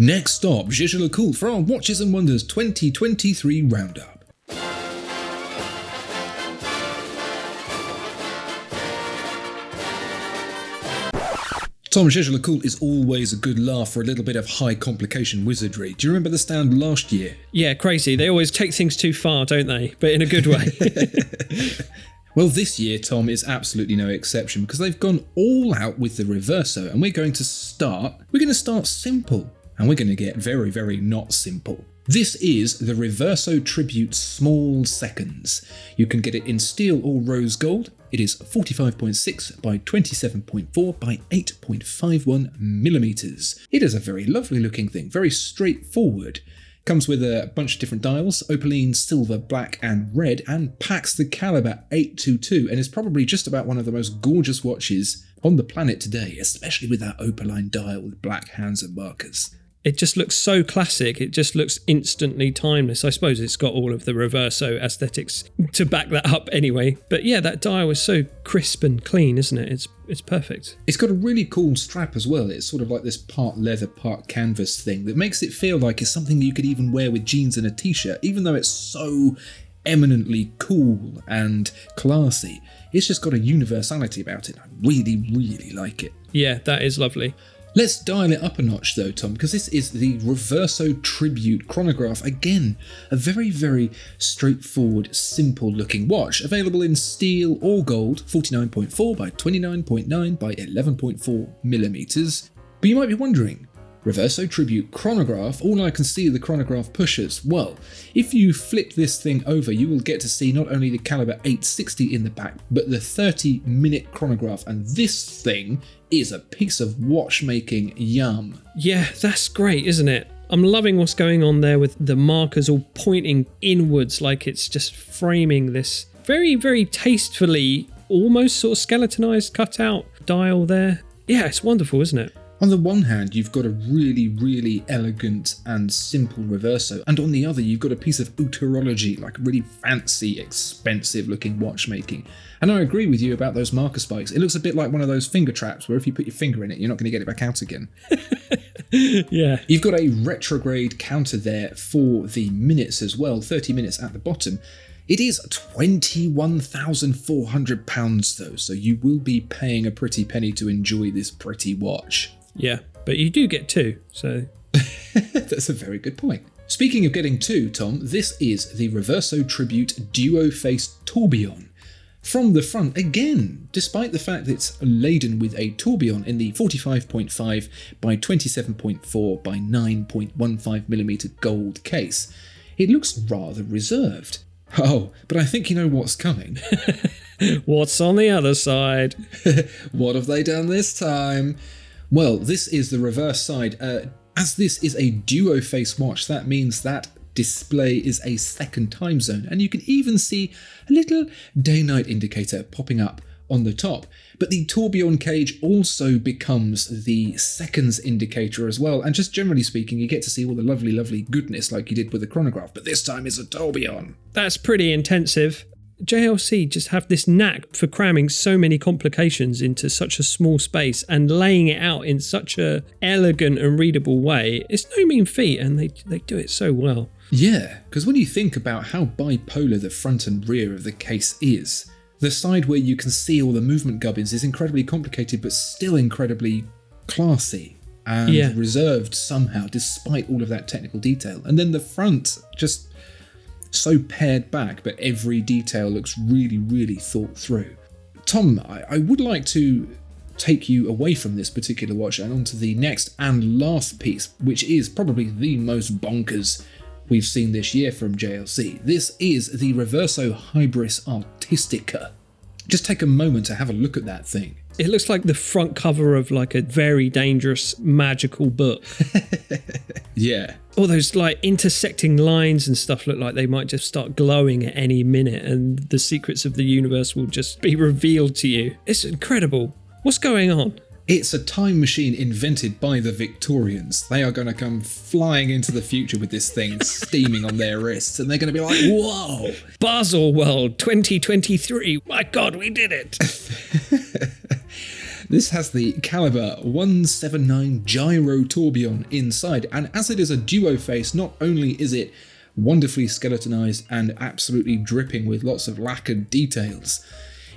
Next stop, Jaeger-LeCoultre for our Watches and Wonders 2023 roundup. Tom, Jaeger-LeCoultre is always a good laugh for a little bit of high complication wizardry. Do you remember the stand last year? Yeah, crazy. They always take things too far, don't they? But in a good way. Well, this year, Tom, is absolutely no exception because they've gone all out with the Reverso, and we're going to start simple, and we're going to get very, very not simple. This is the Reverso Tribute Small Seconds. You can get it in steel or rose gold. It is 45.6 by 27.4 by 8.51 millimeters. It is a very lovely looking thing, very straightforward. Comes with a bunch of different dials, opaline, silver, black and red, and packs the caliber 822, and is probably just about one of the most gorgeous watches on the planet today, especially with that opaline dial with black hands and markers. It just looks so classic. It just looks instantly timeless. I suppose it's got all of the Reverso aesthetics to back that up anyway. But yeah, that dial is so crisp and clean, isn't it? It's perfect. It's got a really cool strap as well. It's sort of like this part leather, part canvas thing that makes it feel like it's something you could even wear with jeans and a t-shirt, even though it's so eminently cool and classy. It's just got a universality about it. I really, really like it. Yeah, that is lovely. Let's dial it up a notch though, Tom, because this is the Reverso Tribute Chronograph. Again, a very, very straightforward, simple looking watch, available in steel or gold, 49.4 by 29.9 by 11.4 millimeters. But you might be wondering, Reverso Tribute Chronograph, all I can see are the chronograph pushers. Well, if you flip this thing over, you will get to see not only the caliber 860 in the back, but the 30-minute chronograph, and this thing is a piece of watchmaking yum. Yeah, that's great, isn't it? I'm loving what's going on there with the markers all pointing inwards, like it's just framing this very, very tastefully, almost sort of skeletonized cutout dial there. Yeah, it's wonderful, isn't it? On the one hand, you've got a really, really elegant and simple Reverso, and on the other, you've got a piece of outerology, like really fancy, expensive looking watchmaking. And I agree with you about those marker spikes. It looks a bit like one of those finger traps where if you put your finger in it, you're not going to get it back out again. Yeah. You've got a retrograde counter there for the minutes as well, 30 minutes at the bottom. It is £21,400 though, so you will be paying a pretty penny to enjoy this pretty watch. Yeah, but you do get two, so... That's a very good point. Speaking of getting two, Tom, this is the Reverso Tribute Duoface Tourbillon. From the front, again, despite the fact that it's laden with a tourbillon in the 45.5 by 27.4 by 9.15mm gold case, it looks rather reserved. Oh, but I think you know what's coming. What's on the other side? What have they done this time? Well, this is the reverse side. As this is a duo-face watch, that means that display is a second time zone, and you can even see a little day-night indicator popping up on the top. But the tourbillon cage also becomes the seconds indicator as well, and just generally speaking, you get to see all the lovely, lovely goodness like you did with the chronograph, but this time it's a tourbillon. That's pretty intensive. JLC just have this knack for cramming so many complications into such a small space and laying it out in such a elegant and readable way. It's no mean feat, and they do it so well. Yeah, because when you think about how bipolar the front and rear of the case is, the side where you can see all the movement gubbins is incredibly complicated but still incredibly classy and reserved somehow despite all of that technical detail. And then the front just so pared back, but every detail looks really, really thought through. Tom, I would like to take you away from this particular watch and onto the next and last piece, which is probably the most bonkers we've seen this year from JLC. This is the Reverso Hybris Artistica. Just take a moment to have a look at that thing. It looks like the front cover of like a very dangerous magical book. Yeah. All those like intersecting lines and stuff look like they might just start glowing at any minute, and the secrets of the universe will just be revealed to you. It's incredible. What's going on? It's a time machine invented by the Victorians. They are going to come flying into the future with this thing steaming on their wrists, and they're going to be like, whoa! Basel World 2023. My God, we did it. This has the caliber 179 Gyro Tourbillon inside, and as it is a Duoface, not only is it wonderfully skeletonized and absolutely dripping with lots of lacquered details,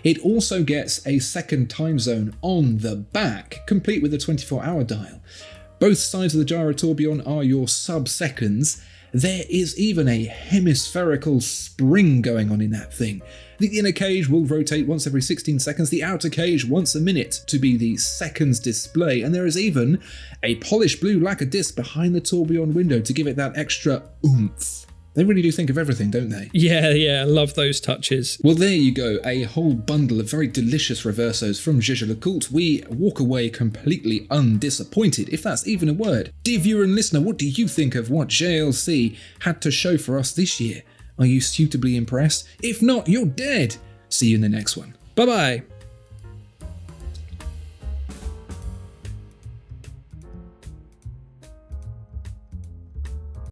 it also gets a second time zone on the back, complete with a 24-hour dial. Both sides of the Gyro Tourbillon are your sub-seconds. There is even a hemispherical spring going on in that thing. The inner cage will rotate once every 16 seconds, the outer cage once a minute to be the seconds display, and there is even a polished blue lacquer disc behind the tourbillon window to give it that extra oomph. They really do think of everything, don't they? Yeah, I love those touches. Well, there you go, a whole bundle of very delicious Reversos from Jaeger-LeCoultre. We walk away completely undisappointed, if that's even a word. Dear viewer and listener, what do you think of what JLC had to show for us this year? Are you suitably impressed? If not, you're dead. See you in the next one. Bye-bye.